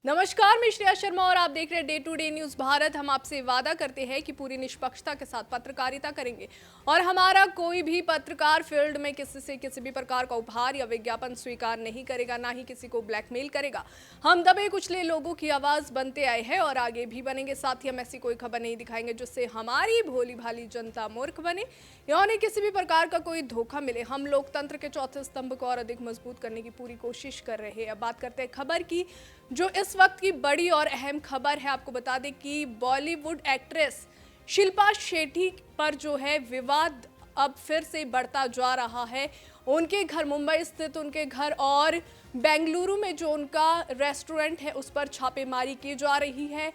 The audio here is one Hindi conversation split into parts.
नमस्कार, मैं श्रेया शर्मा और आप देख रहे हैं day to day news Bharat. हम आपसे वादा करते हैं कि पूरी निष्पक्षता के साथ पत्रकारिता करेंगे और हमारा कोई भी पत्रकार फील्ड में किसी से किसी भी प्रकार का उपहार या विज्ञापन स्वीकार नहीं करेगा, ना ही किसी को ब्लैकमेल करेगा। हम दबे कुचले लोगों की आवाज बनते आए हैं और आगे भी बनेंगे। साथ ही हम ऐसी कोई खबर नहीं दिखाएंगे जिससे हमारी भोली भाली जनता मूर्ख बने या उन्हें किसी भी प्रकार का कोई धोखा मिले। हम लोकतंत्र के चौथे स्तंभ को और अधिक मजबूत करने की पूरी कोशिश कर रहे हैं। अब बात करते हैं खबर की, जो इस वक्त की बड़ी और अहम खबर है। आपको बता दें कि बॉलीवुड एक्ट्रेस शिल्पा शेट्टी पर जो है विवाद अब फिर से बढ़ता जा रहा है। उनके घर, मुंबई स्थित उनके घर और बेंगलुरु में जो उनका रेस्टोरेंट है उस पर छापेमारी की जा रही है।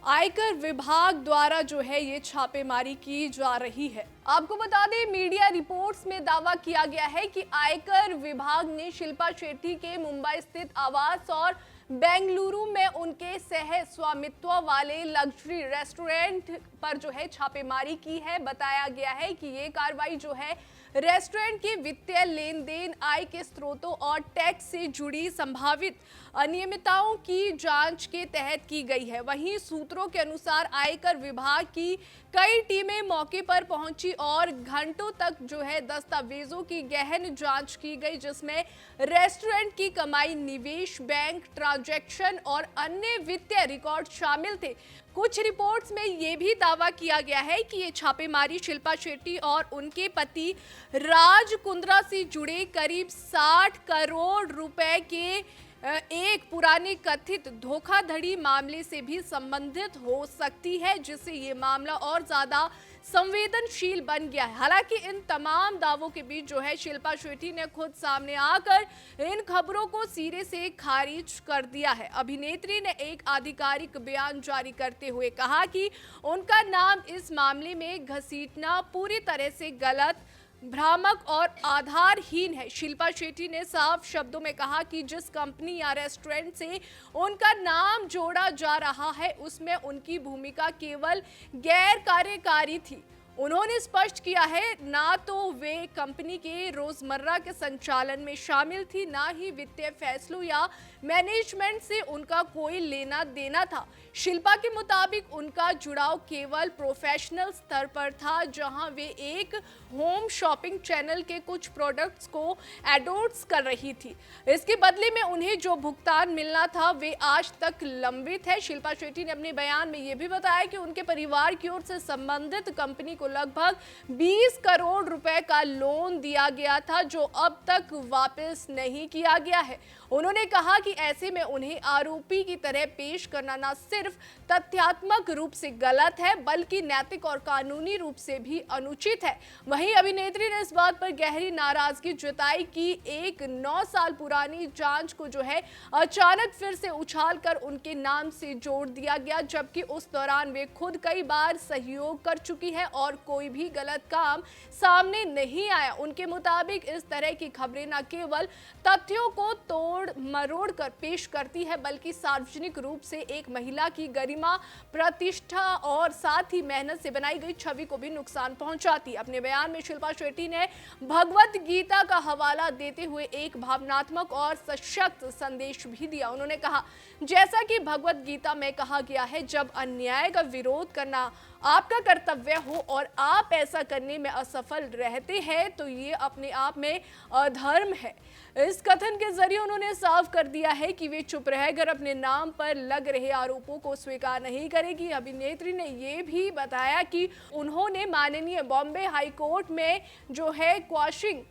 आयकर विभाग द्वारा जो है ये छापेमारी की जा रही है। आपको बता दें, मीडिया रिपोर्ट्स में दावा किया गया है कि आयकर विभाग ने शिल्पा शेट्टी के मुंबई स्थित आवास और बेंगलुरु में उनके सह स्वामित्व वाले लग्जरी रेस्टोरेंट पर जो है छापेमारी की है। बताया गया है कि ये कार्रवाई जो है रेस्टोरेंट के वित्तीय लेन देन, आय के स्रोतों और टैक्स से जुड़ी संभावित अनियमितताओं की जांच के तहत की गई है। वहीं सूत्रों के अनुसार आयकर विभाग की कई टीमें मौके पर पहुंची और घंटों तक जो है दस्तावेजों की गहन जांच की गई, जिसमें रेस्टोरेंट की कमाई, निवेश, बैंक ट्रांजैक्शन और अन्य वित्तीय रिकॉर्ड शामिल थे। कुछ रिपोर्ट्स में यह भी दावा किया गया है कि ये छापेमारी शिल्पा शेट्टी और उनके पति राज कुंद्रा से जुड़े करीब 60 करोड़ रुपए के एक पुराने कथित धोखाधड़ी मामले से भी संबंधित हो सकती है, जिससे ये मामला और ज्यादा संवेदनशील बन गया है। हालांकि इन तमाम दावों के बीच जो है शिल्पा शेट्टी ने खुद सामने आकर इन खबरों को सिरे से खारिज कर दिया है। अभिनेत्री ने एक आधिकारिक बयान जारी करते हुए कहा कि उनका नाम इस मामले में घसीटना पूरी तरह से गलत, भ्रामक और आधारहीन है। शिल्पा शेट्टी ने साफ शब्दों में कहा कि जिस कंपनी या रेस्टोरेंट से उनका नाम जोड़ा जा रहा है उसमें उनकी भूमिका केवल गैर कार्यकारी थी। उन्होंने स्पष्ट किया है, ना तो वे कंपनी के रोजमर्रा के संचालन में शामिल थी, ना ही वित्तीय फैसलों या मैनेजमेंट से उनका कोई लेना देना था। शिल्पा के मुताबिक उनका जुड़ाव केवल प्रोफेशनल स्तर पर था, जहां वे एक होम शॉपिंग चैनल के कुछ प्रोडक्ट्स को एडोर्स कर रही थी। इसके बदले में उन्हें जो भुगतान मिलना था वे आज तक लंबित है। शिल्पा शेट्टी ने अपने बयान में यह भी बताया कि उनके परिवार की ओर से संबंधित कंपनी को लगभग 20 करोड़ रुपए का लोन दिया गया था, जो अब तक वापस नहीं किया गया है। उन्होंने कहा कि ऐसे में उन्हें आरोपी की तरह पेश करना न सिर्फ तथ्यात्मक रूप से गलत है, बल्कि नैतिक और कानूनी रूप से भी अनुचित है। वहीं अभिनेत्री ने इस बात पर गहरी नाराजगी जताई कि एक 9 साल पुरानी जांच को जो है अचानक फिर से उछालकर उनके नाम से जोड़ दिया गया, जबकि उस दौरान वे खुद कई बार सहयोग कर चुकी है और कोई भी गलत काम सामने नहीं आया। उनके मुताबिक इस तरह की खबरें न केवल तथ्यों को तोड़ मरोड़ कर पेश करती है, बल्कि सार्वजनिक रूप से एक महिला की गरिमा, प्रतिष्ठा और साथ ही मेहनत से बनाई गई छवि को भी नुकसान पहुंचाती है। अपने बयान में शिल्पा शेट्टी ने भगवत गीता का हवाला देते हुए एक भावनात्मक और सशक्त संदेश भी दिया। उन्होंने कहा, जैसा कि भगवत गीता में कहा गया है, जब अन्याय का विरोध करना आपका कर्तव्य हो और आप ऐसा करने में असफल रहते हैं तो ये अपने आप में अधर्म है। इस कथन के जरिए उन्होंने साफ कर दिया है कि वे चुप रहकर अपने नाम पर लग रहे आरोपों को स्वीकार नहीं करेगी। अभिनेत्री ने ये भी बताया कि उन्होंने माननीय बॉम्बे हाई कोर्ट में जो है क्वाशिंग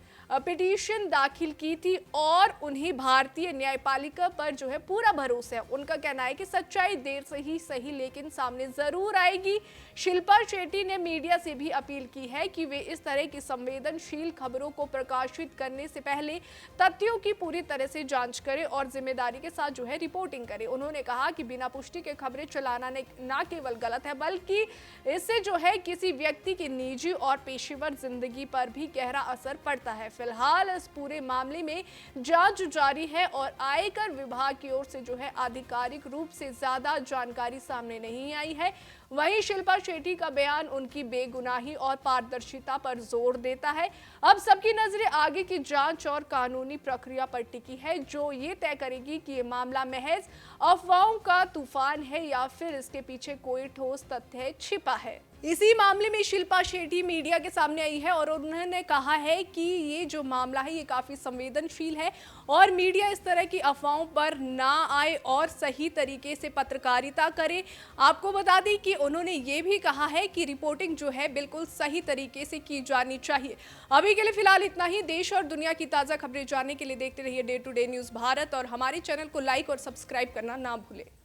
पिटीशन दाखिल की थी और उन्हें भारतीय न्यायपालिका पर जो है पूरा भरोसा है। उनका कहना है कि सच्चाई देर से ही सही लेकिन सामने जरूर आएगी। शिल्पा शेट्टी ने मीडिया से भी अपील की है कि वे इस तरह की संवेदनशील खबरों को प्रकाशित करने से पहले तथ्यों की पूरी तरह से जांच करें और जिम्मेदारी के साथ जो है रिपोर्टिंग करें। उन्होंने कहा कि बिना पुष्टि के खबरें चलाना न केवल गलत है, बल्कि इससे जो है किसी व्यक्ति की निजी और पेशेवर जिंदगी पर भी गहरा असर पड़ता है। फिलहाल इस पूरे मामले में जांच जारी है और आयकर विभाग की ओर से जो है आधिकारिक रूप से ज्यादा जानकारी सामने नहीं आई है। वहीं शिल्पा शेट्टी का बयान उनकी बेगुनाही और पारदर्शिता पर जोर देता है। अब सबकी नजरें आगे की जांच और कानूनी प्रक्रिया पर टिकी है, जो ये तय करेगी कि ये मामला महज अफवाहों का तूफान है या फिर इसके पीछे कोई ठोस तथ्य छिपा है। इसी मामले में शिल्पा शेट्टी मीडिया के सामने आई है और उन्होंने कहा है कि ये जो मामला है ये काफी संवेदनशील है और मीडिया इस तरह की अफवाहों पर ना आए और सही तरीके से पत्रकारिता करे। आपको बता दें कि उन्होंने ये भी कहा है कि रिपोर्टिंग जो है बिल्कुल सही तरीके से की जानी चाहिए। अभी के लिए फिलहाल इतना ही। देश और दुनिया की ताज़ा खबरें जानने के लिए देखते रहिए day to day news Bharat और हमारे चैनल को लाइक और सब्सक्राइब करना ना भूलें।